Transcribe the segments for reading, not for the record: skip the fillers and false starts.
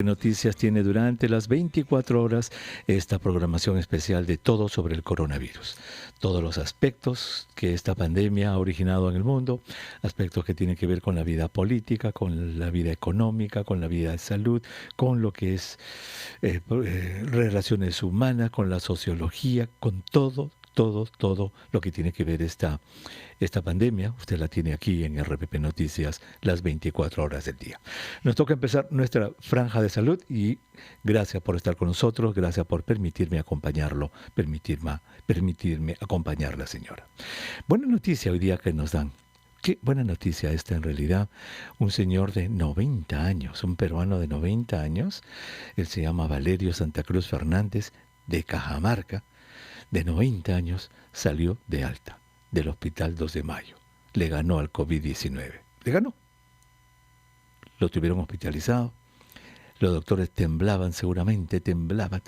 Noticias tiene durante las 24 horas esta programación especial de todo sobre el coronavirus. Todos los aspectos que esta pandemia ha originado en el mundo, aspectos que tienen que ver con la vida política, con la vida económica, con la vida de salud, con lo que es relaciones humanas, con la sociología, con todo lo que tiene que ver esta pandemia. Usted la tiene aquí en RPP Noticias las 24 horas del día. Nos toca empezar nuestra franja de salud y gracias por estar con nosotros, gracias por permitirme acompañarlo, permitirme acompañarla, señora. Buena noticia hoy día que nos dan. Qué buena noticia esta en realidad. Un señor de 90 años, un peruano de 90 años, él se llama Valerio Santa Cruz Fernández, de Cajamarca, de 90 años, salió de alta del Hospital 2 de Mayo. Le ganó al COVID-19. Le ganó. Lo tuvieron hospitalizado. Los doctores temblaban, seguramente temblaban.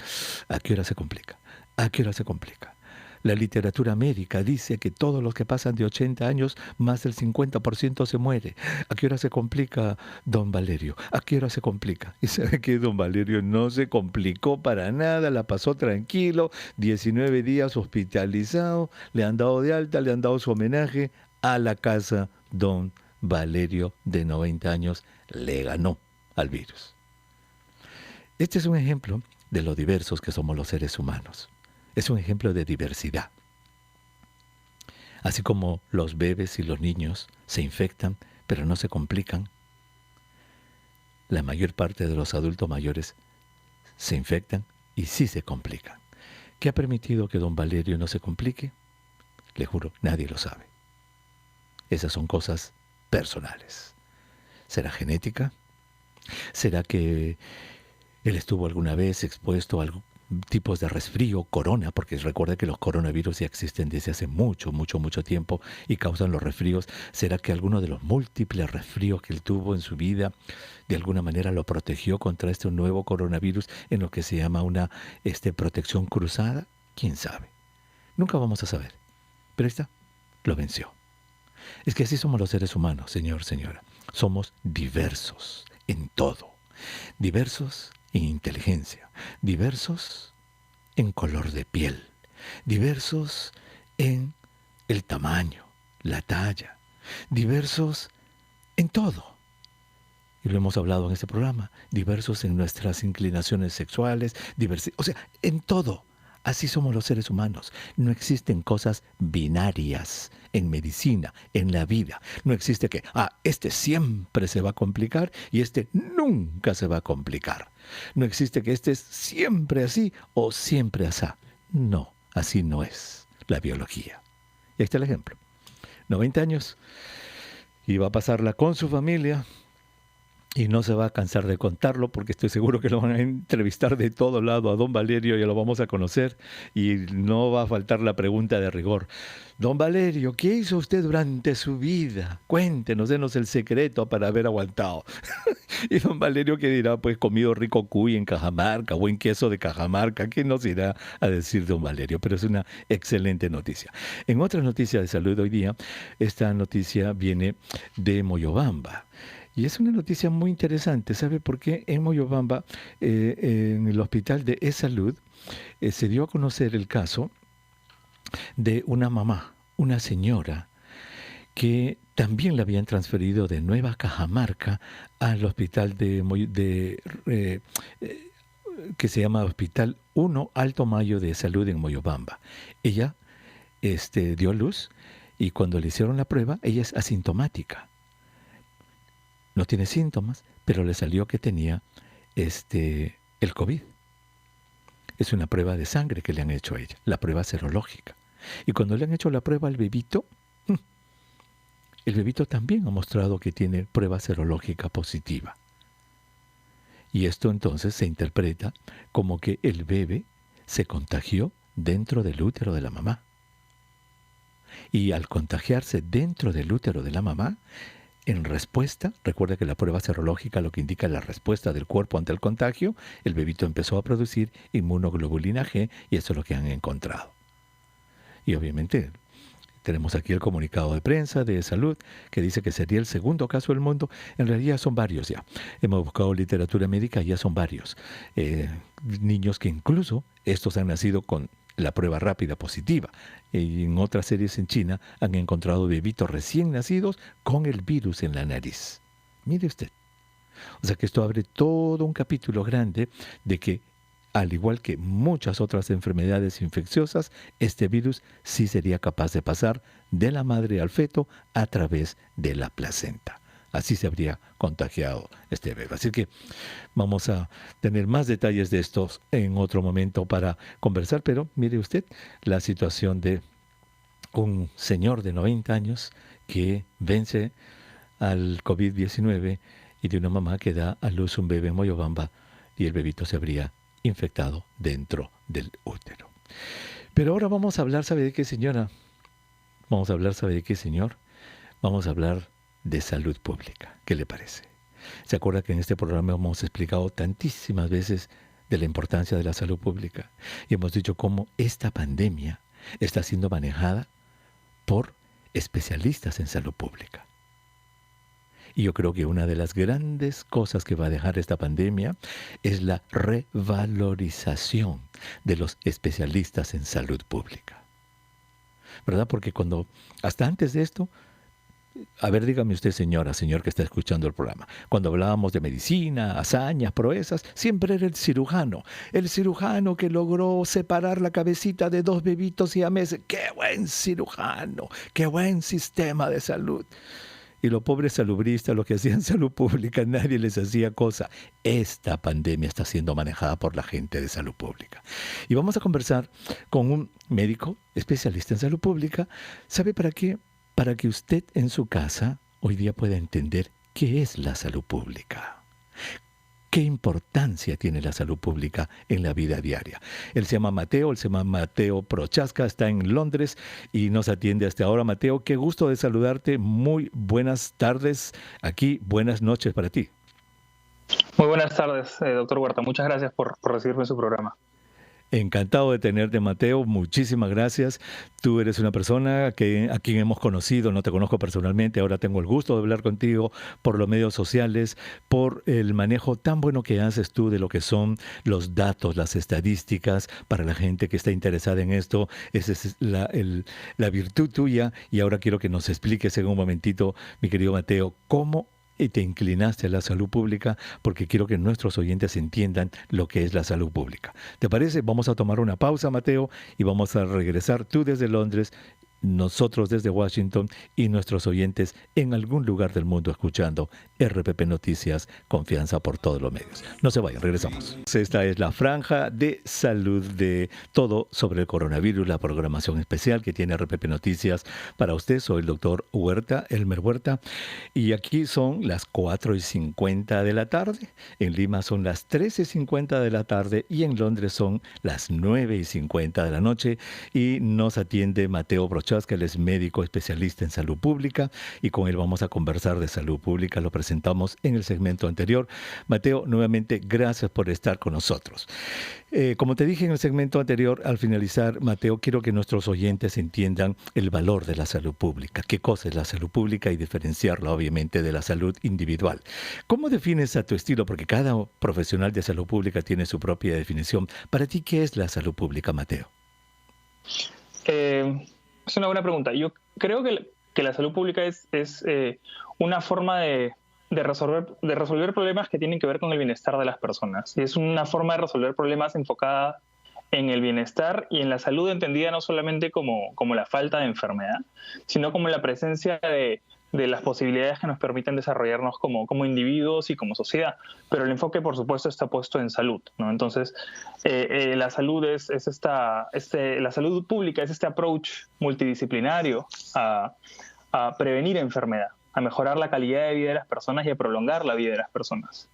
¿A qué hora se complica? ¿A qué hora se complica? La literatura médica dice que todos los que pasan de 80 años, más del 50% se muere. ¿A qué hora se complica, don Valerio? ¿A qué hora se complica? Y sabe que don Valerio no se complicó para nada, la pasó tranquilo, 19 días hospitalizado, le han dado de alta, le han dado su homenaje a la casa. Don Valerio, de 90 años, le ganó al virus. Este es un ejemplo de lo diversos que somos los seres humanos. Es un ejemplo de diversidad. Así como los bebés y los niños se infectan, pero no se complican, la mayor parte de los adultos mayores se infectan y sí se complican. ¿Qué ha permitido que don Valerio no se complique? Le juro, nadie lo sabe. Esas son cosas personales. ¿Será genética? ¿Será que él estuvo alguna vez expuesto a algún tipos de resfrío, corona, porque recuerda que los coronavirus ya existen desde hace mucho tiempo y causan los resfríos? ¿Será que alguno de los múltiples resfríos que él tuvo en su vida de alguna manera lo protegió contra este nuevo coronavirus en lo que se llama una protección cruzada? ¿Quién sabe? Nunca vamos a saber. Pero ahí está, lo venció. Es que así somos los seres humanos, señor, señora. Somos diversos en todo. Diversos en inteligencia, diversos en color de piel, diversos en el tamaño, la talla, diversos en todo. Y lo hemos hablado en este programa, diversos en nuestras inclinaciones sexuales, o sea, en todo. Así somos los seres humanos. No existen cosas binarias en medicina, en la vida. No existe que, este siempre se va a complicar y este nunca se va a complicar. No existe que este es siempre así o siempre asá. No, así no es la biología. Y ahí está el ejemplo. 90 años y va a pasarla con su familia. Y no se va a cansar de contarlo porque estoy seguro que lo van a entrevistar de todo lado a don Valerio, ya lo vamos a conocer y no va a faltar la pregunta de rigor. Don Valerio, ¿qué hizo usted durante su vida? Cuéntenos, denos el secreto para haber aguantado. Y don Valerio, ¿qué dirá? Pues comido rico cuy en Cajamarca, buen queso de Cajamarca. ¿Qué nos irá a decir don Valerio? Pero es una excelente noticia. En otra noticia de salud hoy día, esta noticia viene de Moyobamba. Y es una noticia muy interesante. ¿Sabe por qué? En Moyobamba, en el hospital de E-Salud, se dio a conocer el caso de una mamá, una señora, que también la habían transferido de Nueva Cajamarca al hospital que se llama Hospital 1 Alto Mayo de Salud en Moyobamba. Ella dio a luz y cuando le hicieron la prueba, ella es asintomática. No tiene síntomas, pero le salió que tenía el COVID. Es una prueba de sangre que le han hecho a ella, la prueba serológica. Y cuando le han hecho la prueba al bebito, el bebito también ha mostrado que tiene prueba serológica positiva. Y esto entonces se interpreta como que el bebé se contagió dentro del útero de la mamá. Y al contagiarse dentro del útero de la mamá, en respuesta, recuerda que la prueba serológica lo que indica es la respuesta del cuerpo ante el contagio, el bebito empezó a producir inmunoglobulina G y eso es lo que han encontrado. Y obviamente Tenemos aquí el comunicado de prensa de salud que dice que sería el segundo caso del mundo. En realidad son varios ya. Hemos buscado literatura médica, ya son varios. Niños que incluso estos han nacido con la prueba rápida positiva. Y en otras series en China han encontrado bebitos recién nacidos con el virus en la nariz. Mire usted. O sea que esto abre todo un capítulo grande de que, al igual que muchas otras enfermedades infecciosas, este virus sí sería capaz de pasar de la madre al feto a través de la placenta. Así se habría contagiado este bebé. Así que vamos a tener más detalles de estos en otro momento para conversar, pero mire usted la situación de un señor de 90 años que vence al COVID-19 y de una mamá que da a luz un bebé en Moyobamba y el bebito se habría infectado dentro del útero. Pero ahora vamos a hablar, ¿sabe de qué, señora? Vamos a hablar, ¿sabe de qué, señor? Vamos a hablar de salud pública. ¿Qué le parece? ¿Se acuerda que en este programa hemos explicado tantísimas veces de la importancia de la salud pública? Y hemos dicho cómo esta pandemia está siendo manejada por especialistas en salud pública. Y yo creo que una de las grandes cosas que va a dejar esta pandemia es la revalorización de los especialistas en salud pública. ¿Verdad? Porque hasta antes de esto, a ver, dígame usted, señora, señor que está escuchando el programa, cuando hablábamos de medicina, hazañas, proezas, siempre era el cirujano que logró separar la cabecita de 2 bebitos siameses. ¡Qué buen cirujano! ¡Qué buen sistema de salud! Y los pobres salubristas, los que hacían salud pública, nadie les hacía cosa. Esta pandemia está siendo manejada por la gente de salud pública. Y vamos a conversar con un médico especialista en salud pública. ¿Sabe para qué? Para que usted en su casa hoy día pueda entender qué es la salud pública. ¿Qué importancia tiene la salud pública en la vida diaria? Él se llama Mateo Prochaska, está en Londres y nos atiende hasta ahora. Mateo, qué gusto de saludarte. Muy buenas tardes aquí, buenas noches para ti. Muy buenas tardes, doctor Huerta. Muchas gracias por recibirme en su programa. Encantado de tenerte, Mateo. Muchísimas gracias. Tú eres una persona a quien hemos conocido, no te conozco personalmente, ahora tengo el gusto de hablar contigo por los medios sociales, por el manejo tan bueno que haces tú de lo que son los datos, las estadísticas, para la gente que está interesada en esto. Esa es la virtud tuya y ahora quiero que nos expliques en un momentito, mi querido Mateo, cómo te inclinaste a la salud pública, porque quiero que nuestros oyentes entiendan lo que es la salud pública. ¿Te parece? Vamos a tomar una pausa, Mateo, y vamos a regresar tú desde Londres, nosotros desde Washington y nuestros oyentes en algún lugar del mundo escuchando RPP Noticias, confianza por todos los medios. No se vayan, regresamos. Esta es la franja de salud de todo sobre el coronavirus, la programación especial que tiene RPP Noticias para usted. Soy el doctor Huerta, Elmer Huerta, y aquí son las 4:50 de la tarde. En Lima son las 13:50 de la tarde y en Londres son las 9:50 de la noche y nos atiende Mateo Prochaska, que él es médico especialista en salud pública y con él vamos a conversar de salud pública. Lo presentamos en el segmento anterior. Mateo, nuevamente gracias por estar con nosotros. Como te dije en el segmento anterior, al finalizar, Mateo, quiero que nuestros oyentes entiendan el valor de la salud pública, qué cosa es la salud pública y diferenciarla obviamente de la salud individual. ¿Cómo defines a tu estilo? Porque cada profesional de salud pública tiene su propia definición. Para ti, ¿qué es la salud pública, Mateo? Es una buena pregunta. Yo creo que la salud pública es una forma de resolver problemas que tienen que ver con el bienestar de las personas. Y es una forma de resolver problemas enfocada en el bienestar y en la salud entendida no solamente como la falta de enfermedad, sino como la presencia de las posibilidades que nos permiten desarrollarnos como individuos y como sociedad. Pero el enfoque, por supuesto, está puesto en salud, ¿no? Entonces, la salud la salud pública es este approach multidisciplinario a prevenir enfermedad, a mejorar la calidad de vida de las personas y a prolongar la vida de las personas.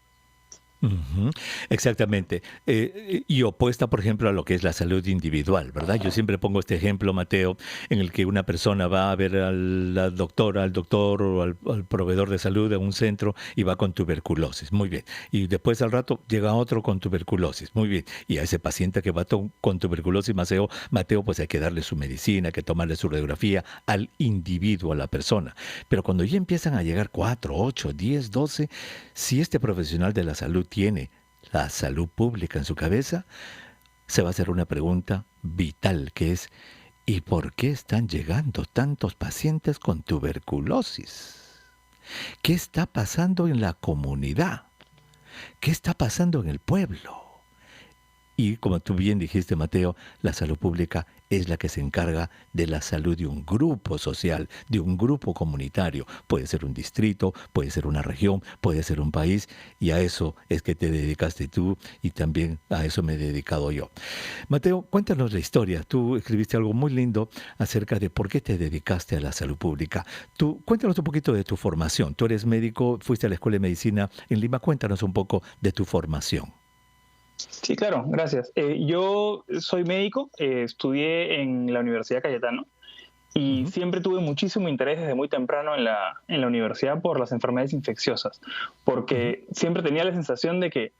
Ujú, exactamente. Y opuesta, por ejemplo, a lo que es la salud individual, ¿verdad? Yo siempre pongo este ejemplo, Mateo, en el que una persona va a ver a la doctora, al doctor o al proveedor de salud de un centro y va con tuberculosis. Muy bien. Y después al rato llega otro con tuberculosis. Muy bien. Y a ese paciente que va con tuberculosis, Mateo, pues hay que darle su medicina, hay que tomarle su radiografía al individuo, a la persona. Pero cuando ya empiezan a llegar 4, 8, 10, 12, si este profesional de la salud tiene la salud pública en su cabeza, se va a hacer una pregunta vital que es, ¿y por qué están llegando tantos pacientes con tuberculosis? ¿Qué está pasando en la comunidad? ¿Qué está pasando en el pueblo? Y como tú bien dijiste, Mateo, la salud pública es la que se encarga de la salud de un grupo social, de un grupo comunitario. Puede ser un distrito, puede ser una región, puede ser un país, y a eso es que te dedicaste tú y también a eso me he dedicado yo. Mateo, cuéntanos la historia. Tú escribiste algo muy lindo acerca de por qué te dedicaste a la salud pública. Cuéntanos un poquito de tu formación. Tú eres médico, fuiste a la Escuela de Medicina en Lima. Cuéntanos un poco de tu formación. Sí, claro, gracias. Yo soy médico, estudié en la Universidad Cayetano y Ujú, siempre tuve muchísimo interés desde muy temprano en la universidad por las enfermedades infecciosas, ujú, porque siempre tenía la sensación de que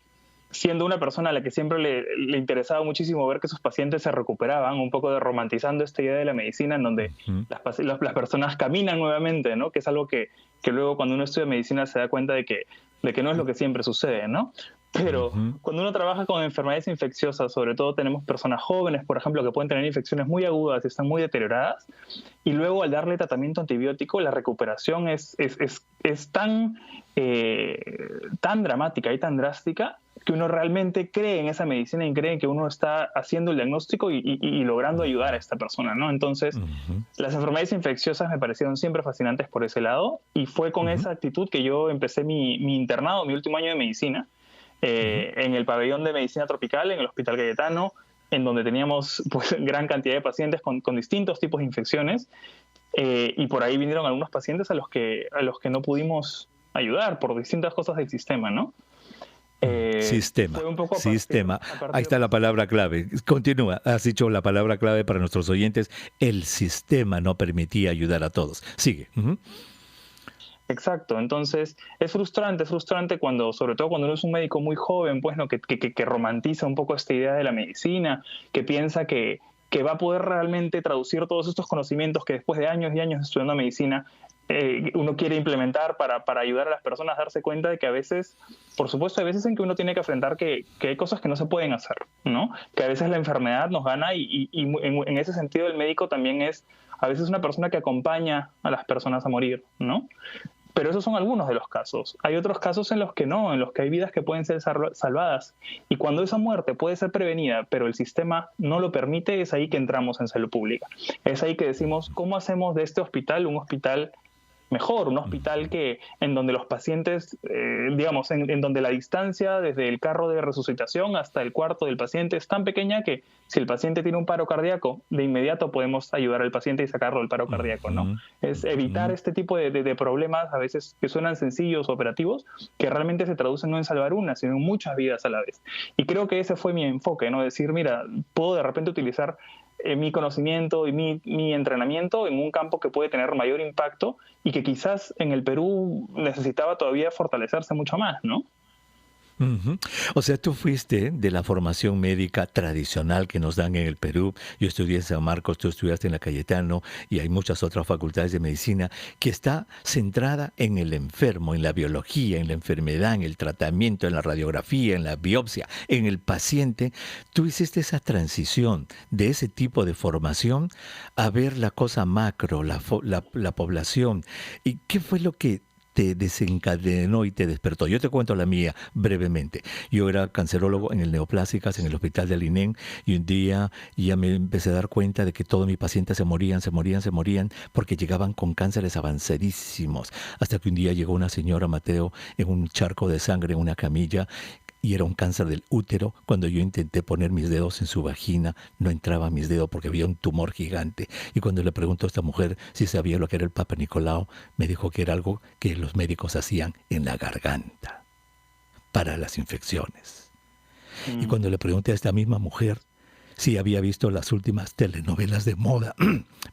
siendo una persona a la que siempre le interesaba muchísimo ver que sus pacientes se recuperaban, un poco de romantizando esta idea de la medicina en donde ujú, las personas caminan nuevamente, ¿no? Que es algo que luego cuando uno estudia medicina se da cuenta de que no es lo que siempre sucede, ¿no? Pero ujú, cuando uno trabaja con enfermedades infecciosas, sobre todo tenemos personas jóvenes, por ejemplo, que pueden tener infecciones muy agudas y están muy deterioradas, y luego al darle tratamiento antibiótico, la recuperación es tan, tan dramática y tan drástica que uno realmente cree en esa medicina y cree que uno está haciendo el diagnóstico y logrando ayudar a esta persona, ¿no? Entonces, ujú, las enfermedades infecciosas me parecieron siempre fascinantes por ese lado y fue con ujú, esa actitud que yo empecé mi internado, mi último año de medicina, ujú. en el pabellón de medicina tropical, en el Hospital Cayetano, en donde teníamos pues, gran cantidad de pacientes con distintos tipos de infecciones y por ahí vinieron algunos pacientes a los que no pudimos ayudar por distintas cosas del sistema, ¿no? Sistema, Fue un poco sistema. a Ahí partir está de la eso. palabra clave. Continúa. Has dicho la palabra clave para nuestros oyentes. El sistema no permitía ayudar a todos. Sigue. Ujú, Exacto, entonces es frustrante cuando, sobre todo cuando uno es un médico muy joven, pues, ¿no? Que romantiza un poco esta idea de la medicina, que piensa que va a poder realmente traducir todos estos conocimientos que después de años y años estudiando medicina, uno quiere implementar para ayudar a las personas a darse cuenta de que a veces, por supuesto, hay veces en que uno tiene que enfrentar que hay cosas que no se pueden hacer, ¿no? Que a veces la enfermedad nos gana y en ese sentido el médico también es a veces una persona que acompaña a las personas a morir, ¿no? Pero esos son algunos de los casos. Hay otros casos en los que no, en los que hay vidas que pueden ser salvadas. Y cuando esa muerte puede ser prevenida, pero el sistema no lo permite, es ahí que entramos en salud pública. Es ahí que decimos, ¿cómo hacemos de este hospital un hospital mejor, un hospital que en donde los pacientes, digamos, en donde la distancia desde el carro de resucitación hasta el cuarto del paciente es tan pequeña que si el paciente tiene un paro cardíaco, de inmediato podemos ayudar al paciente y sacarlo del paro cardíaco, ¿no? ujú, Es evitar ujú. este tipo de problemas, a veces que suenan sencillos o operativos, que realmente se traducen no en salvar una, sino en muchas vidas a la vez. Y creo que ese fue mi enfoque, ¿no? Decir, mira, puedo de repente utilizar mi conocimiento y mi entrenamiento en un campo que puede tener mayor impacto y que quizás en el Perú necesitaba todavía fortalecerse mucho más, ¿no? Ujú. O sea, tú fuiste de la formación médica tradicional que nos dan en el Perú. Yo estudié en San Marcos, tú estudiaste en la Cayetano y hay muchas otras facultades de medicina que está centrada en el enfermo, en la biología, en la enfermedad, en el tratamiento, en la radiografía, en la biopsia, en el paciente. Tú hiciste esa transición de ese tipo de formación a ver la cosa macro, la población. ¿Y qué fue lo que te desencadenó y te despertó? Yo te cuento la mía brevemente. Yo era cancerólogo en el Neoplásicas, en el hospital de Alinén, y un día ya me empecé a dar cuenta de que todos mis pacientes se morían, porque llegaban con cánceres avanzadísimos. Hasta que un día llegó una señora, Mateo, en un charco de sangre, en una camilla, y era un cáncer del útero. Cuando yo intenté poner mis dedos en su vagina, no entraba mis dedos porque había un tumor gigante. Y cuando le preguntó a esta mujer si sabía lo que era el Papa Nicolau, me dijo que era algo que los médicos hacían en la garganta. para las infecciones. Y Mm. cuando le pregunté a esta misma mujer si había visto las últimas telenovelas de moda,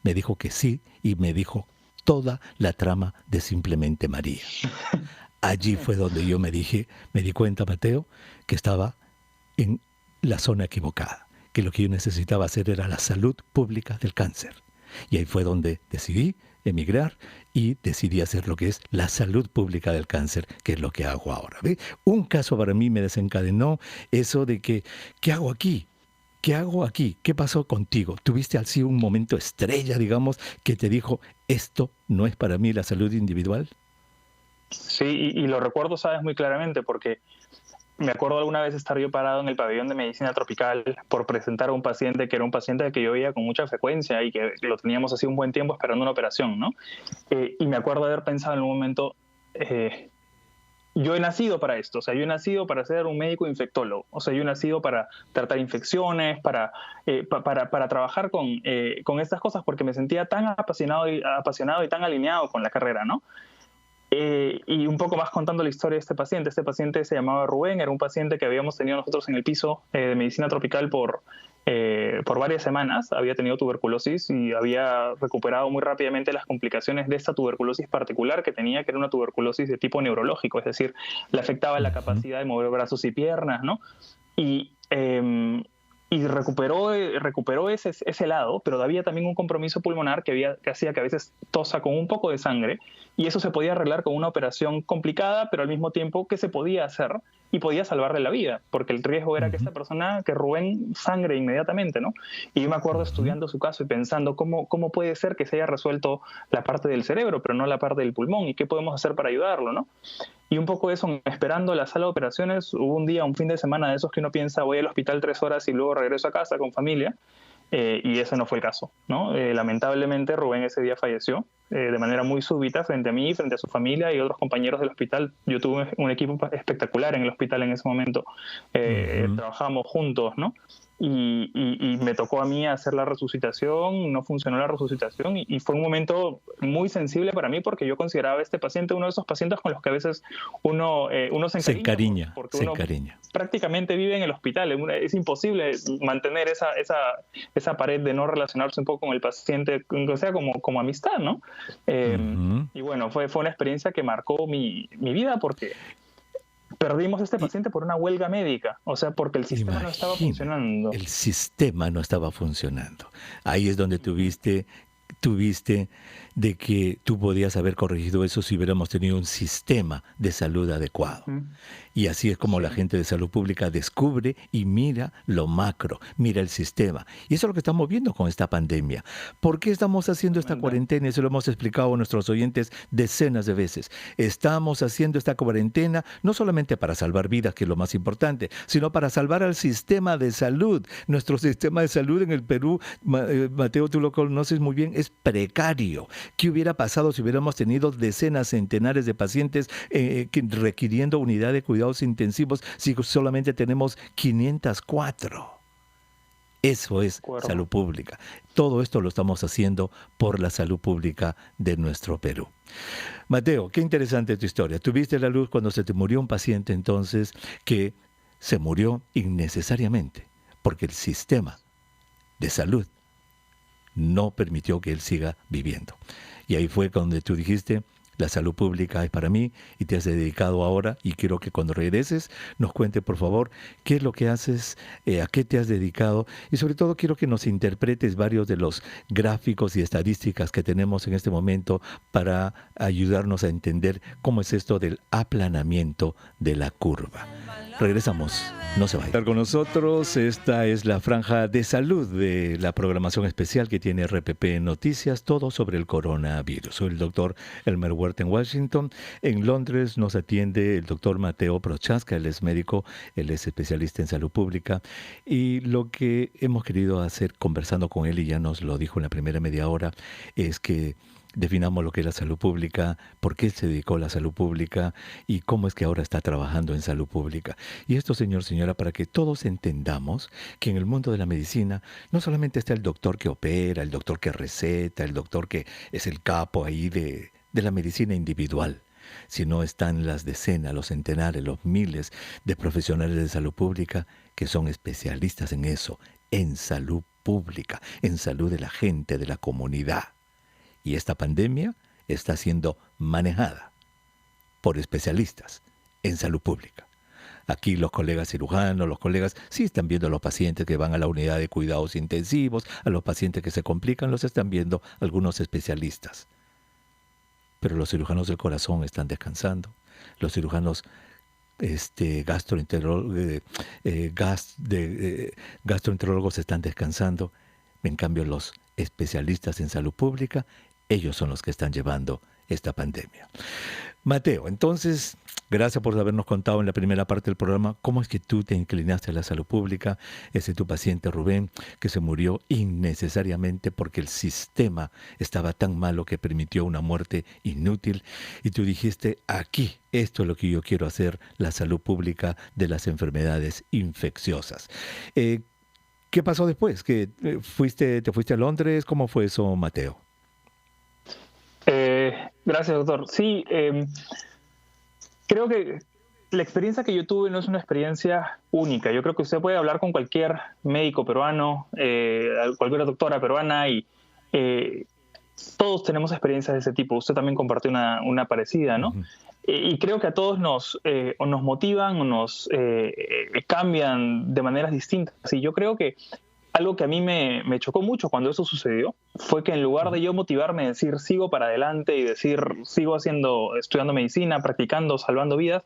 me dijo que sí, y me dijo toda la trama de Simplemente María. Allí fue donde yo me di cuenta, Mateo, que estaba en la zona equivocada, que lo que yo necesitaba hacer era la salud pública del cáncer. Y ahí fue donde decidí emigrar y decidí hacer lo que es la salud pública del cáncer, que es lo que hago ahora. ¿Ve? Un caso para mí me desencadenó eso de que, ¿qué hago aquí? ¿Qué hago aquí? ¿Qué pasó contigo? ¿Tuviste así un momento estrella, digamos, que te dijo, esto no es para mí la salud individual? Sí, y lo recuerdo, sabes, muy claramente, porque me acuerdo alguna vez estar yo parado en el pabellón de medicina tropical por presentar a un paciente que era un paciente que yo veía con mucha frecuencia y que lo teníamos así un buen tiempo esperando una operación, ¿no? Y me acuerdo haber pensado en un momento, yo he nacido para esto, o sea, yo he nacido para ser un médico infectólogo, o sea, yo he nacido para tratar infecciones, para trabajar con estas cosas, porque me sentía tan apasionado y tan alineado con la carrera, ¿no? Y un poco más contando la historia de este paciente se llamaba Rubén, era un paciente que habíamos tenido nosotros en el piso de medicina tropical por varias semanas, había tenido tuberculosis y había recuperado muy rápidamente las complicaciones de esta tuberculosis particular que tenía, que era una tuberculosis de tipo neurológico, es decir, le afectaba la capacidad de mover brazos y piernas, ¿no? Y, y recuperó ese lado, pero había también un compromiso pulmonar que hacía que a veces tosa con un poco de sangre, y eso se podía arreglar con una operación complicada, pero al mismo tiempo que se podía hacer y podía salvarle la vida, porque el riesgo era que esta persona, que Rubén, sangre inmediatamente, ¿no? Y yo me acuerdo estudiando su caso y pensando cómo puede ser que se haya resuelto la parte del cerebro, pero no la parte del pulmón, y qué podemos hacer para ayudarlo, ¿no? Y un poco eso, esperando la sala de operaciones, hubo un fin de semana de esos que uno piensa, voy al hospital 3 horas y luego regreso a casa con familia, y ese no fue el caso, ¿no? Lamentablemente Rubén ese día falleció de manera muy súbita frente a mí, frente a su familia y otros compañeros del hospital. Yo tuve un equipo espectacular en el hospital en ese momento, trabajamos juntos, ¿no? Y me tocó a mí hacer la resucitación, no funcionó la resucitación y fue un momento muy sensible para mí porque yo consideraba a este paciente uno de esos pacientes con los que a veces uno se encariña. Porque uno prácticamente vive en el hospital, es imposible mantener esa pared de no relacionarse un poco con el paciente, o sea, como amistad, ¿no? Y bueno, fue una experiencia que marcó mi vida porque perdimos a este paciente por una huelga médica, o sea, porque el sistema no estaba funcionando. El sistema no estaba funcionando. Ahí es donde tuviste de que tú podías haber corregido eso si hubiéramos tenido un sistema de salud adecuado. Y así es como la gente de salud pública descubre y mira lo macro, mira el sistema. Y eso es lo que estamos viendo con esta pandemia. ¿Por qué estamos haciendo esta cuarentena? Eso lo hemos explicado a nuestros oyentes decenas de veces. Estamos haciendo esta cuarentena no solamente para salvar vidas, que es lo más importante, sino para salvar al sistema de salud. Nuestro sistema de salud en el Perú, Mateo, tú lo conoces muy bien, es precario. ¿Qué hubiera pasado si hubiéramos tenido decenas, centenares de pacientes requiriendo unidad de cuidados intensivos si solamente tenemos 504? Eso es salud pública. Todo esto lo estamos haciendo por la salud pública de nuestro Perú. Mateo, qué interesante tu historia. Tuviste la luz cuando se te murió un paciente entonces que se murió innecesariamente porque el sistema de salud no permitió que él siga viviendo. Y ahí fue donde tú dijiste, la salud pública es para mí y te has dedicado ahora y quiero que cuando regreses nos cuente por favor qué es lo que haces, a qué te has dedicado y sobre todo quiero que nos interpretes varios de los gráficos y estadísticas que tenemos en este momento para ayudarnos a entender cómo es esto del aplanamiento de la curva. Regresamos, no se vayan. Estar con nosotros, esta es la franja de salud de la programación especial que tiene RPP Noticias, todo sobre el coronavirus. Soy el doctor Elmer Huerta en Washington. En Londres nos atiende el doctor Mateo Prochaska, él es médico, él es especialista en salud pública. Y lo que hemos querido hacer conversando con él, y ya nos lo dijo en la primera media hora, es que definamos lo que es la salud pública, por qué se dedicó a la salud pública y cómo es que ahora está trabajando en salud pública. Y esto, señor, señora, para que todos entendamos que en el mundo de la medicina no solamente está el doctor que opera, el doctor que receta, el doctor que es el capo ahí de la medicina individual. sino están las decenas, los centenares, los miles de profesionales de salud pública que son especialistas en eso, en salud pública, en salud de la gente, de la comunidad. Y esta pandemia está siendo manejada por especialistas en salud pública. Aquí los colegas cirujanos, los colegas sí están viendo a los pacientes que van a la unidad de cuidados intensivos, a los pacientes que se complican, los están viendo algunos especialistas. Pero los cirujanos del corazón están descansando, los cirujanos gastroenterólogos están descansando. En cambio, los especialistas en salud pública, ellos son los que están llevando esta pandemia. Mateo, entonces, gracias por habernos contado en la primera parte del programa cómo es que tú te inclinaste a la salud pública. Ese tu paciente Rubén, que se murió innecesariamente porque el sistema estaba tan malo que permitió una muerte inútil. Y tú dijiste, aquí, esto es lo que yo quiero hacer, la salud pública de las enfermedades infecciosas. ¿Qué pasó después? ¿Te fuiste a Londres? ¿Cómo fue eso, Mateo? Gracias, doctor. Sí, creo que la experiencia que yo tuve no es una experiencia única. Yo creo que usted puede hablar con cualquier médico peruano, cualquier doctora peruana y todos tenemos experiencias de ese tipo. Usted también compartió una parecida, ¿no? Uh-huh. Y creo que a todos nos motivan o nos cambian de maneras distintas. Y yo creo que algo que a mí me chocó mucho cuando eso sucedió fue que en lugar de yo motivarme a decir sigo para adelante y decir sigo estudiando medicina, practicando, salvando vidas,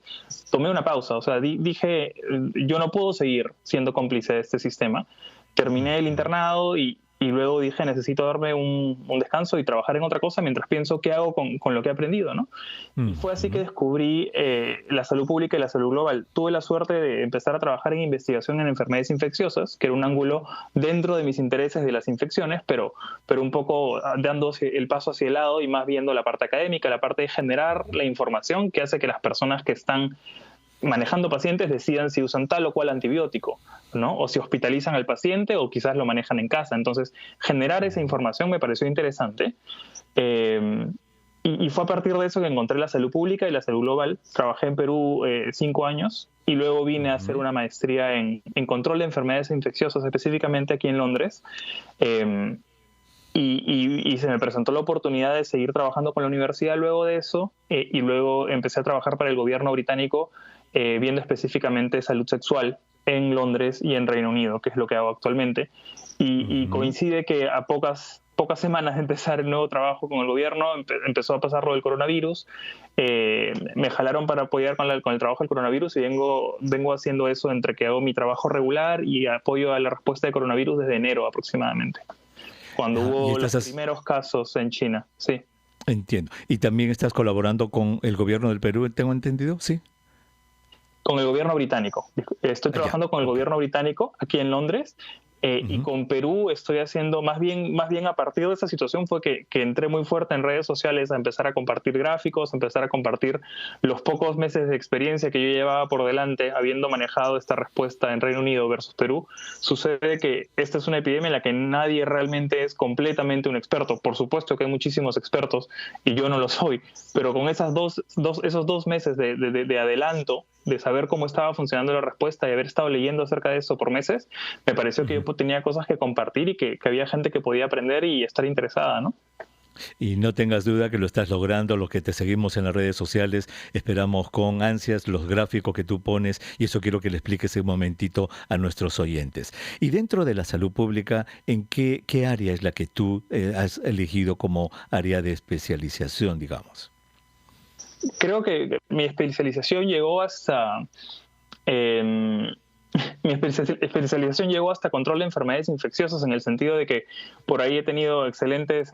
tomé una pausa. O sea, dije, yo no puedo seguir siendo cómplice de este sistema. Terminé el internado y luego dije, necesito darme un descanso y trabajar en otra cosa mientras pienso qué hago con lo que he aprendido, ¿no? Y fue así que descubrí la salud pública y la salud global. Tuve la suerte de empezar a trabajar en investigación en enfermedades infecciosas, que era un ángulo dentro de mis intereses de las infecciones, pero un poco dando el paso hacia el lado y más viendo la parte académica, la parte de generar la información que hace que las personas que están manejando pacientes decidan si usan tal o cual antibiótico, ¿no? O si hospitalizan al paciente o quizás lo manejan en casa. Entonces, generar esa información me pareció interesante. Y fue a partir de eso que encontré la salud pública y la salud global. Trabajé en Perú 5 años y luego vine a hacer una maestría en control de enfermedades infecciosas, específicamente aquí en Londres. Y se me presentó la oportunidad de seguir trabajando con la universidad luego de eso, y luego empecé a trabajar para el gobierno británico viendo específicamente salud sexual en Londres y en Reino Unido, que es lo que hago actualmente. Y coincide que a pocas semanas de empezar el nuevo trabajo con el gobierno empezó a pasar lo del coronavirus. Me jalaron para apoyar con el trabajo del coronavirus y vengo haciendo eso entre que hago mi trabajo regular y apoyo a la respuesta de coronavirus desde enero aproximadamente, cuando hubo los primeros casos en China. Sí. Entiendo. ¿Y también estás colaborando con el gobierno del Perú, tengo entendido? Sí. Con el gobierno británico. Estoy trabajando con el gobierno británico aquí en Londres. Y con Perú estoy haciendo, más bien a partir de esa situación fue que entré muy fuerte en redes sociales a empezar a compartir gráficos, a empezar a compartir los pocos meses de experiencia que yo llevaba por delante habiendo manejado esta respuesta en Reino Unido versus Perú. Sucede que esta es una epidemia en la que nadie realmente es completamente un experto. Por supuesto que hay muchísimos expertos y yo no lo soy, pero con esos dos meses de adelanto, de saber cómo estaba funcionando la respuesta y haber estado leyendo acerca de eso por meses, me pareció que yo tenía cosas que compartir y que había gente que podía aprender y estar interesada, ¿no? Y no tengas duda que lo estás logrando. Los que te seguimos en las redes sociales esperamos con ansias los gráficos que tú pones, y eso quiero que le expliques un momentito a nuestros oyentes. Y dentro de la salud pública, ¿en qué área es la que tú has elegido como área de especialización, digamos? Creo que mi especialización llegó hasta control de enfermedades infecciosas, en el sentido de que por ahí he tenido excelentes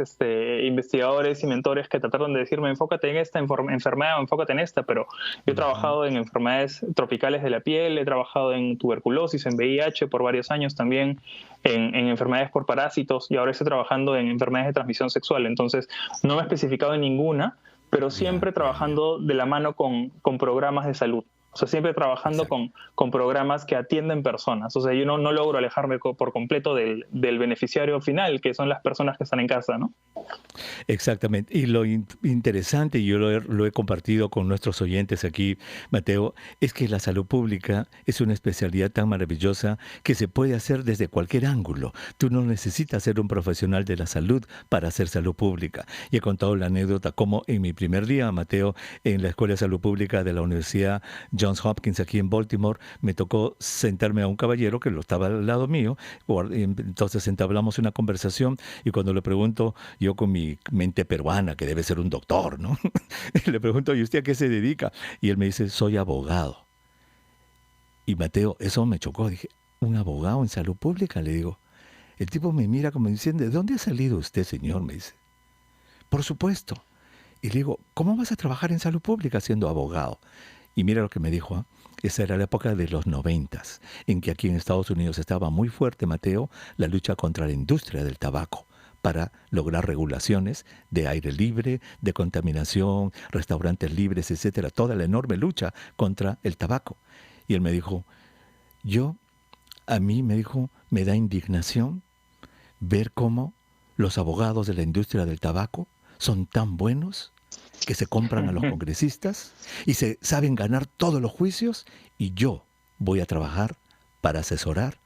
investigadores y mentores que trataron de decirme enfócate en esta enfermedad o enfócate en esta, pero yo he trabajado en enfermedades tropicales de la piel, he trabajado en tuberculosis, en VIH por varios años también, en enfermedades por parásitos, y ahora estoy trabajando en enfermedades de transmisión sexual. Entonces no me he especificado en ninguna, pero siempre trabajando de la mano con programas de salud. O sea, siempre trabajando con programas que atienden personas. O sea, yo no logro alejarme por completo del beneficiario final, que son las personas que están en casa, ¿no? Exactamente. Y lo interesante, y yo lo he compartido con nuestros oyentes aquí, Mateo, es que la salud pública es una especialidad tan maravillosa que se puede hacer desde cualquier ángulo. Tú no necesitas ser un profesional de la salud para hacer salud pública. Y he contado la anécdota como en mi primer día, Mateo, en la Escuela de Salud Pública de la Universidad Johns Hopkins aquí en Baltimore, me tocó sentarme a un caballero que lo estaba al lado mío, entonces entablamos una conversación y cuando le pregunto, yo con mi mente peruana, que debe ser un doctor, ¿no? Le pregunto, ¿y usted a qué se dedica? Y él me dice, soy abogado. Y Mateo, eso me chocó. Dije, ¿un abogado en salud pública? Le digo. El tipo me mira como diciendo, ¿de dónde ha salido usted, señor? Me dice. Por supuesto. Y le digo, ¿cómo vas a trabajar en salud pública siendo abogado? Y mira lo que me dijo. Esa era la época de los 90, en que aquí en Estados Unidos estaba muy fuerte, Mateo, la lucha contra la industria del tabaco para lograr regulaciones de aire libre, de contaminación, restaurantes libres, etcétera, toda la enorme lucha contra el tabaco. Y él me dijo, a mí me dijo, me da indignación ver cómo los abogados de la industria del tabaco son tan buenos que se compran a los congresistas y se saben ganar todos los juicios y yo voy a trabajar para asesorar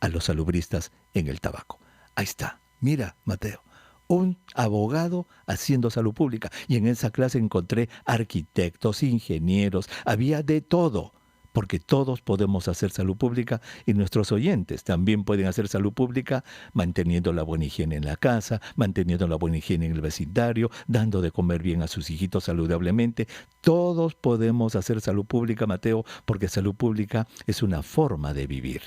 a los salubristas en el tabaco. Ahí está. Mira, Mateo, un abogado haciendo salud pública. Y en esa clase encontré arquitectos, ingenieros, había de todo, porque todos podemos hacer salud pública y nuestros oyentes también pueden hacer salud pública manteniendo la buena higiene en la casa, manteniendo la buena higiene en el vecindario, dando de comer bien a sus hijitos saludablemente. Todos podemos hacer salud pública, Mateo, porque salud pública es una forma de vivir.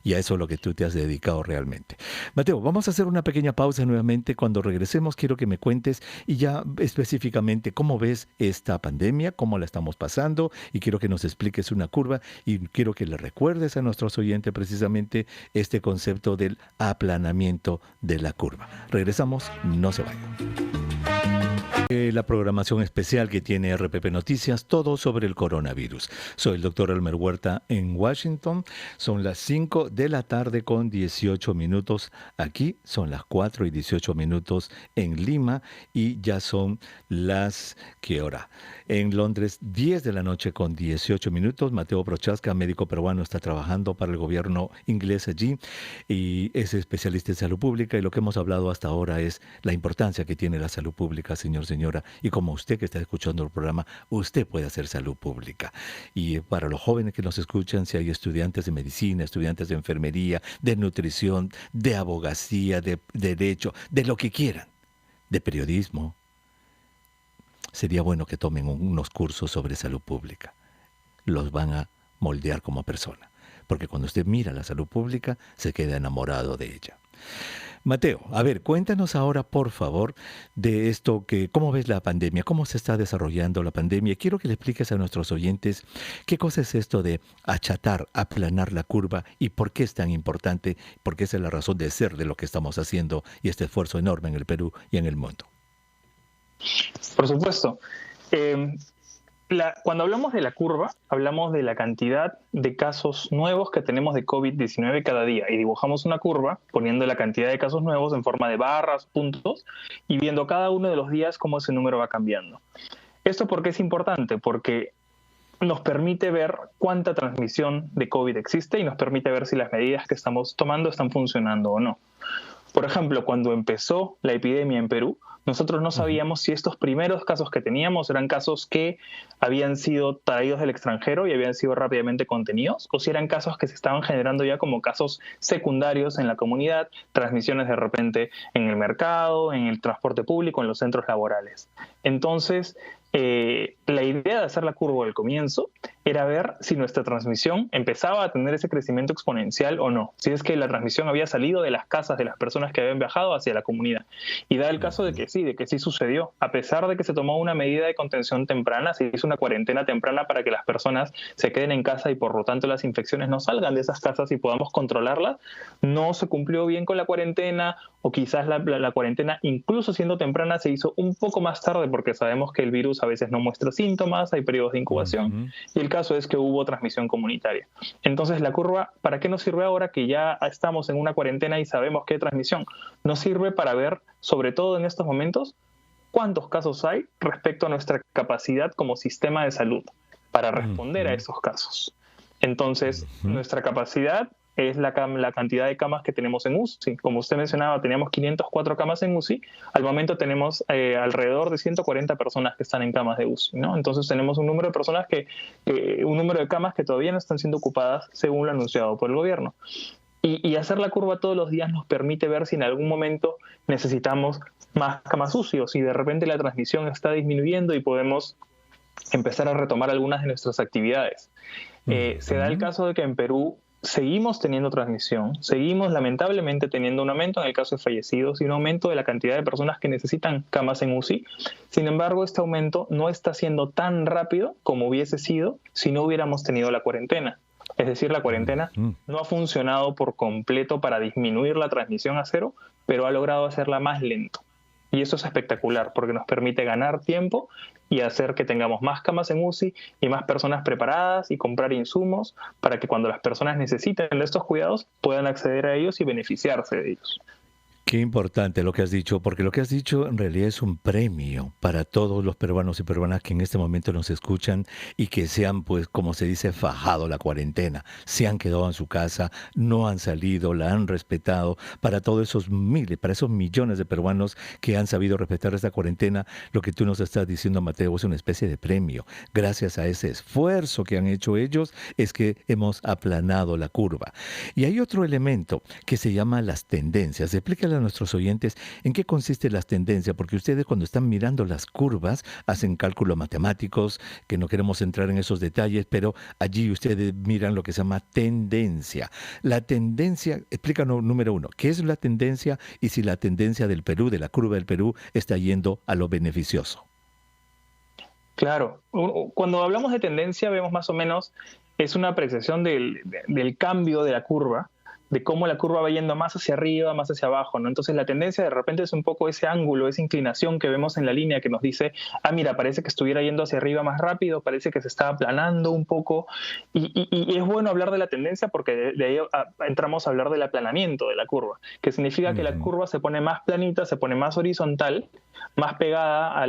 Y a eso es lo que tú te has dedicado realmente. Mateo, vamos a hacer una pequeña pausa nuevamente. Cuando regresemos quiero que me cuentes y ya específicamente cómo ves esta pandemia, cómo la estamos pasando y quiero que nos expliques una curva y quiero que le recuerdes a nuestros oyentes precisamente este concepto del aplanamiento de la curva. Regresamos, no se vayan. La programación especial que tiene RPP Noticias, todo sobre el coronavirus. Soy el doctor Elmer Huerta en Washington. Son las 5 de la tarde con 18 minutos. Aquí son las 4 y 18 minutos en Lima y ya son las, ¿qué hora? En Londres, 10 de la noche con 18 minutos. Mateo Prochaska, médico peruano, está trabajando para el gobierno inglés allí y es especialista en salud pública y lo que hemos hablado hasta ahora es la importancia que tiene la salud pública, señora, y como usted que está escuchando el programa, usted puede hacer salud pública. Y para los jóvenes que nos escuchan, si hay estudiantes de medicina, estudiantes de enfermería, de nutrición, de abogacía, de derecho, de lo que quieran, de periodismo, sería bueno que tomen unos cursos sobre salud pública. Los van a moldear como persona, porque cuando usted mira la salud pública, se queda enamorado de ella. Mateo, a ver, cuéntanos ahora, por favor, de esto ¿cómo ves la pandemia? ¿Cómo se está desarrollando la pandemia? Quiero que le expliques a nuestros oyentes qué cosa es esto de achatar, aplanar la curva y por qué es tan importante, porque esa es la razón de ser de lo que estamos haciendo y este esfuerzo enorme en el Perú y en el mundo. Por supuesto. Cuando hablamos de la curva, hablamos de la cantidad de casos nuevos que tenemos de COVID-19 cada día y dibujamos una curva poniendo la cantidad de casos nuevos en forma de barras, puntos y viendo cada uno de los días cómo ese número va cambiando. ¿Esto por qué es importante? Porque nos permite ver cuánta transmisión de COVID existe y nos permite ver si las medidas que estamos tomando están funcionando o no. Por ejemplo, cuando empezó la epidemia en Perú, nosotros no sabíamos si estos primeros casos que teníamos eran casos que habían sido traídos del extranjero y habían sido rápidamente contenidos, o si eran casos que se estaban generando ya como casos secundarios en la comunidad, transmisiones de repente en el mercado, en el transporte público, en los centros laborales. Entonces, la idea de hacer la curva al comienzo era ver si nuestra transmisión empezaba a tener ese crecimiento exponencial o no, si es que la transmisión había salido de las casas de las personas que habían viajado hacia la comunidad. Y da el caso de que sí sucedió. A pesar de que se tomó una medida de contención temprana, se hizo una cuarentena temprana para que las personas se queden en casa y por lo tanto las infecciones no salgan de esas casas y podamos controlarlas, no se cumplió bien con la cuarentena o quizás la cuarentena, incluso siendo temprana, se hizo un poco más tarde porque sabemos que el virus a veces no muestra síntomas, hay periodos de incubación, y el caso es que hubo transmisión comunitaria. Entonces, la curva, ¿para qué nos sirve ahora que ya estamos en una cuarentena y sabemos que hay transmisión? Nos sirve para ver, sobre todo en estos momentos, cuántos casos hay respecto a nuestra capacidad como sistema de salud para responder a esos casos. Entonces, nuestra capacidad es la cantidad de camas que tenemos en UCI. Como usted mencionaba, teníamos 504 camas en UCI. Al momento tenemos alrededor de 140 personas que están en camas de UCI, ¿no? Entonces tenemos un número de personas un número de camas que todavía no están siendo ocupadas según lo anunciado por el gobierno. Y hacer la curva todos los días nos permite ver si en algún momento necesitamos más camas UCI o si de repente la transmisión está disminuyendo y podemos empezar a retomar algunas de nuestras actividades. Se da el caso de que en Perú seguimos teniendo transmisión, seguimos lamentablemente teniendo un aumento en el caso de fallecidos y un aumento de la cantidad de personas que necesitan camas en UCI. Sin embargo, este aumento no está siendo tan rápido como hubiese sido si no hubiéramos tenido la cuarentena. Es decir, la cuarentena no ha funcionado por completo para disminuir la transmisión a cero, pero ha logrado hacerla más lento. Y eso es espectacular porque nos permite ganar tiempo y hacer que tengamos más camas en UCI y más personas preparadas y comprar insumos para que cuando las personas necesiten de estos cuidados puedan acceder a ellos y beneficiarse de ellos. Qué importante lo que has dicho, porque lo que has dicho en realidad es un premio para todos los peruanos y peruanas que en este momento nos escuchan y que se han, pues, como se dice, fajado la cuarentena, se han quedado en su casa, no han salido, la han respetado. Para todos esos miles, para esos millones de peruanos que han sabido respetar esta cuarentena, lo que tú nos estás diciendo, Mateo, es una especie de premio. Gracias a ese esfuerzo que han hecho ellos, es que hemos aplanado la curva. Y hay otro elemento que se llama las tendencias. Explícale a nuestros oyentes en qué consiste las tendencias, porque ustedes cuando están mirando las curvas hacen cálculos matemáticos, que no queremos entrar en esos detalles, pero allí ustedes miran lo que se llama tendencia. La tendencia, explícanos número uno, ¿qué es la tendencia y si la tendencia del Perú, de la curva del Perú, está yendo a lo beneficioso? Claro, cuando hablamos de tendencia vemos más o menos, es una apreciación del cambio de la curva, de cómo la curva va yendo más hacia arriba, más hacia abajo, ¿no? Entonces la tendencia de repente es un poco ese ángulo, esa inclinación que vemos en la línea que nos dice, mira, parece que estuviera yendo hacia arriba más rápido, parece que se está aplanando un poco, y es bueno hablar de la tendencia porque de ahí entramos a hablar del aplanamiento de la curva, que significa que la curva se pone más planita, se pone más horizontal, más pegada a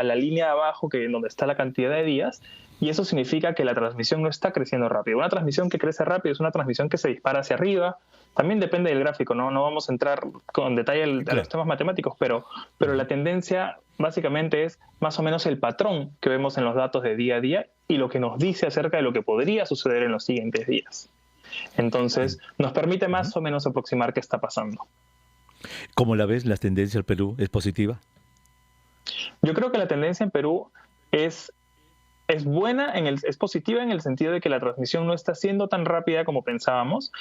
la línea de abajo, que donde está la cantidad de días, y eso significa que la transmisión no está creciendo rápido. Una transmisión que crece rápido es una transmisión que se dispara hacia arriba. También depende del gráfico, ¿no? No vamos a entrar con detalle a los temas matemáticos, pero la tendencia básicamente es más o menos el patrón que vemos en los datos de día a día y lo que nos dice acerca de lo que podría suceder en los siguientes días. Entonces, nos permite más o menos aproximar qué está pasando. ¿Cómo la ves? ¿La tendencia al Perú es positiva? Yo creo que la tendencia en Perú es buena, es positiva en el sentido de que la transmisión no está siendo tan rápida como pensábamos.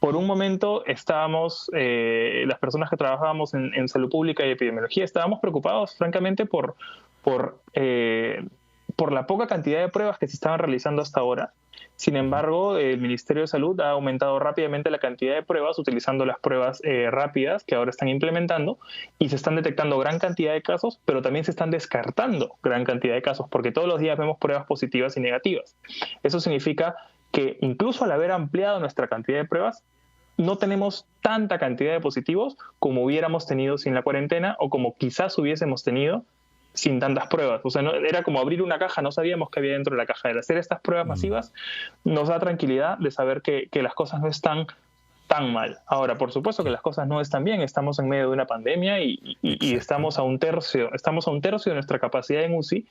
Por un momento estábamos, las personas que trabajábamos en salud pública y epidemiología, estábamos preocupados francamente por la poca cantidad de pruebas que se estaban realizando hasta ahora. Sin embargo, el Ministerio de Salud ha aumentado rápidamente la cantidad de pruebas utilizando las pruebas rápidas que ahora están implementando y se están detectando gran cantidad de casos, pero también se están descartando gran cantidad de casos porque todos los días vemos pruebas positivas y negativas. Eso significa que incluso al haber ampliado nuestra cantidad de pruebas, no tenemos tanta cantidad de positivos como hubiéramos tenido sin la cuarentena o como quizás hubiésemos tenido sin tantas pruebas. O sea, no, era como abrir una caja, no sabíamos qué había dentro de la caja. El hacer estas pruebas masivas nos da tranquilidad de saber que las cosas no están tan mal. Ahora, por supuesto que las cosas no están bien, estamos en medio de una pandemia y estamos a un tercio de nuestra capacidad en UCI.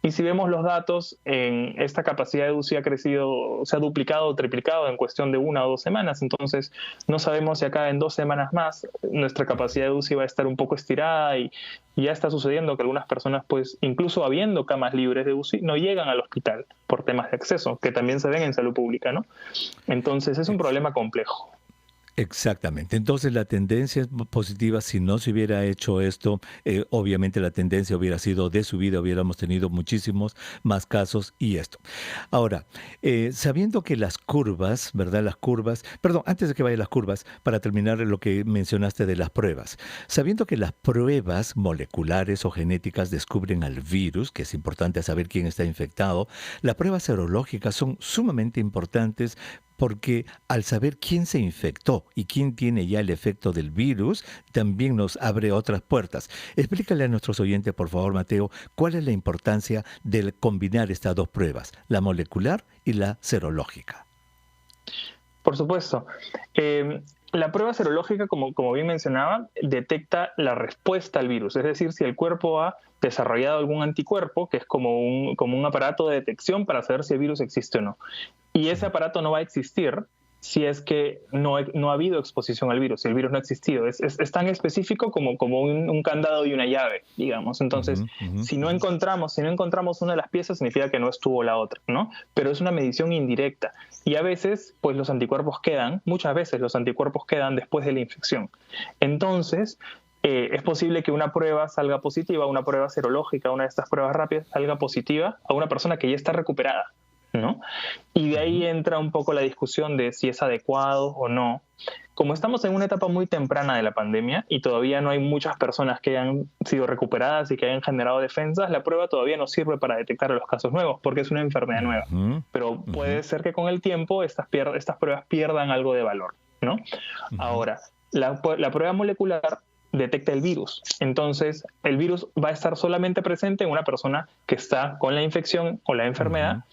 Y si vemos los datos, esta capacidad de UCI ha crecido, se ha duplicado o triplicado en cuestión de 1 o 2 semanas. Entonces, no sabemos si acá en 2 semanas más nuestra capacidad de UCI va a estar un poco estirada y ya está sucediendo que algunas personas, pues, incluso habiendo camas libres de UCI, no llegan al hospital por temas de acceso, que también se ven en salud pública, ¿no? Entonces, es un problema complejo. Exactamente. Entonces la tendencia es positiva. Si no se hubiera hecho esto, obviamente la tendencia hubiera sido de subida, hubiéramos tenido muchísimos más casos y esto. Ahora, sabiendo que las curvas, ¿verdad? Las curvas, perdón, antes de que vayan las curvas, para terminar lo que mencionaste de las pruebas, sabiendo que las pruebas moleculares o genéticas descubren al virus, que es importante saber quién está infectado, las pruebas serológicas son sumamente importantes porque al saber quién se infectó y quién tiene ya el efecto del virus, también nos abre otras puertas. Explícale a nuestros oyentes, por favor, Mateo, cuál es la importancia de combinar estas dos pruebas, la molecular y la serológica. Por supuesto. La prueba serológica, como bien mencionaba, detecta la respuesta al virus. Es decir, si el cuerpo ha desarrollado algún anticuerpo, que es como un aparato de detección para saber si el virus existe o no. Y ese aparato no va a existir si es que no ha habido exposición al virus, si el virus no ha existido. Es tan específico como un candado y una llave, digamos. Entonces, si no encontramos una de las piezas, significa que no estuvo la otra, ¿no? Pero es una medición indirecta. Y a veces, pues los anticuerpos muchas veces los anticuerpos quedan después de la infección. Entonces, es posible que una prueba salga positiva, una prueba serológica, una de estas pruebas rápidas salga positiva a una persona que ya está recuperada, ¿no? Y de ahí entra un poco la discusión de si es adecuado o no. Como estamos en una etapa muy temprana de la pandemia y todavía no hay muchas personas que hayan sido recuperadas y que hayan generado defensas, la prueba todavía no sirve para detectar los casos nuevos porque es una enfermedad nueva. Pero puede ser que con el tiempo estas pruebas pierdan algo de valor, ¿no? Ahora, la prueba molecular detecta el virus. Entonces, el virus va a estar solamente presente en una persona que está con la infección o la enfermedad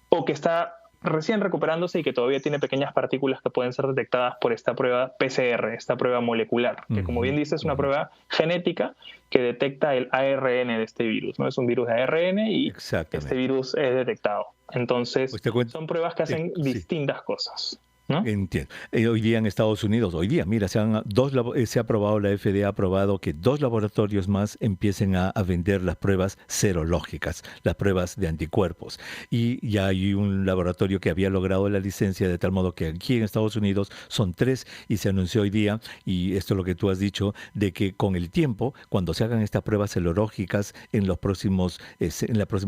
o que está recién recuperándose y que todavía tiene pequeñas partículas que pueden ser detectadas por esta prueba PCR, esta prueba molecular, que como bien dice es una prueba genética que detecta el ARN de este virus, ¿no? Es un virus de ARN y este virus es detectado. Entonces, pues son pruebas que hacen distintas cosas, ¿no? Entiendo. Hoy día en Estados Unidos, mira, se ha aprobado, la FDA ha aprobado que 2 laboratorios más empiecen a vender las pruebas serológicas, las pruebas de anticuerpos. Y ya hay un laboratorio que había logrado la licencia de tal modo que aquí en Estados Unidos son 3 y se anunció hoy día, y esto es lo que tú has dicho, de que con el tiempo, cuando se hagan estas pruebas serológicas en las próximas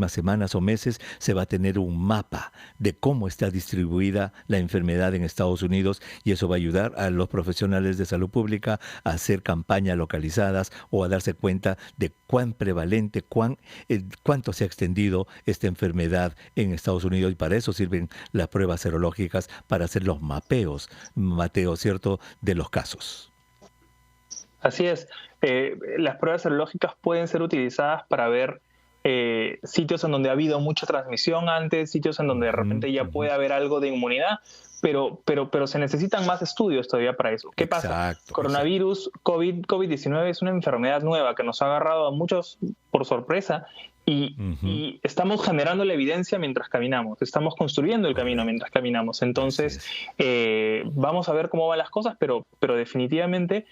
semanas o meses, se va a tener un mapa de cómo está distribuida la enfermedad en Estados Unidos y eso va a ayudar a los profesionales de salud pública a hacer campañas localizadas o a darse cuenta de cuán prevalente, cuánto se ha extendido esta enfermedad en Estados Unidos y para eso sirven las pruebas serológicas para hacer los mapeos, Mateo, ¿cierto?, de los casos. Así es. Las pruebas serológicas pueden ser utilizadas para ver sitios en donde ha habido mucha transmisión antes, sitios en donde de repente ya puede haber algo de inmunidad, pero se necesitan más estudios todavía para eso. ¿Qué pasa? Coronavirus, COVID-19 es una enfermedad nueva que nos ha agarrado a muchos por sorpresa y estamos generando la evidencia mientras caminamos, estamos construyendo el camino mientras caminamos. Entonces, vamos a ver cómo van las cosas, pero definitivamente,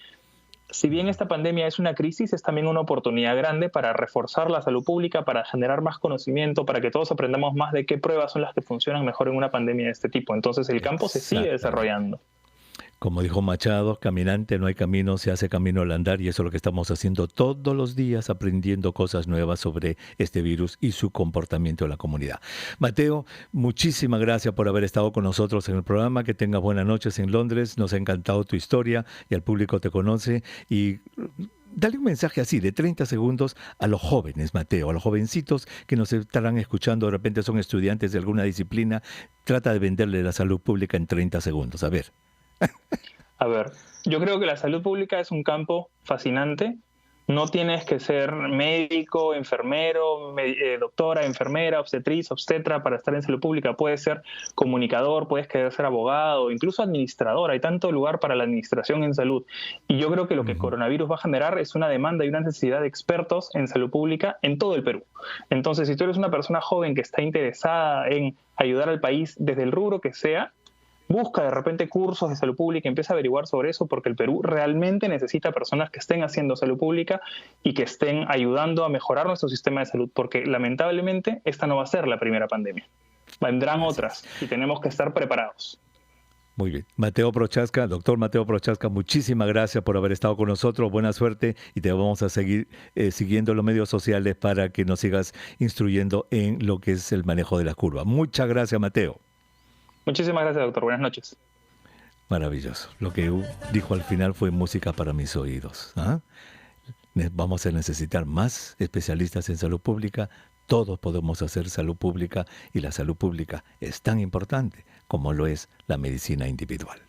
si bien esta pandemia es una crisis, es también una oportunidad grande para reforzar la salud pública, para generar más conocimiento, para que todos aprendamos más de qué pruebas son las que funcionan mejor en una pandemia de este tipo. Entonces el campo se sigue desarrollando. Como dijo Machado, caminante no hay camino, se hace camino al andar y eso es lo que estamos haciendo todos los días, aprendiendo cosas nuevas sobre este virus y su comportamiento en la comunidad. Mateo, muchísimas gracias por haber estado con nosotros en el programa, que tengas buenas noches en Londres, nos ha encantado tu historia y el público te conoce y dale un mensaje así de 30 segundos a los jóvenes, Mateo, a los jovencitos que nos estarán escuchando, de repente son estudiantes de alguna disciplina, trata de venderle la salud pública en 30 segundos, a ver. A ver, yo creo que la salud pública es un campo fascinante. No tienes que ser médico, enfermero, doctora, enfermera, obstetriz, obstetra para estar en salud pública. Puedes ser comunicador, puedes querer ser abogado, incluso administrador. Hay tanto lugar para la administración en salud. Y yo creo que lo que coronavirus va a generar es una demanda y una necesidad de expertos en salud pública en todo el Perú. Entonces, si tú eres una persona joven que está interesada en ayudar al país desde el rubro que sea, busca de repente cursos de salud pública, empieza a averiguar sobre eso, porque el Perú realmente necesita personas que estén haciendo salud pública y que estén ayudando a mejorar nuestro sistema de salud, porque lamentablemente esta no va a ser la primera pandemia. Vendrán otras y tenemos que estar preparados. Muy bien. Mateo Prochaska, doctor Mateo Prochaska, muchísimas gracias por haber estado con nosotros. Buena suerte y te vamos a seguir siguiendo los medios sociales para que nos sigas instruyendo en lo que es el manejo de la curva. Muchas gracias, Mateo. Muchísimas gracias, doctor. Buenas noches. Maravilloso. Lo que dijo al final fue música para mis oídos. ¿Ah? Vamos a necesitar más especialistas en salud pública. Todos podemos hacer salud pública y la salud pública es tan importante como lo es la medicina individual.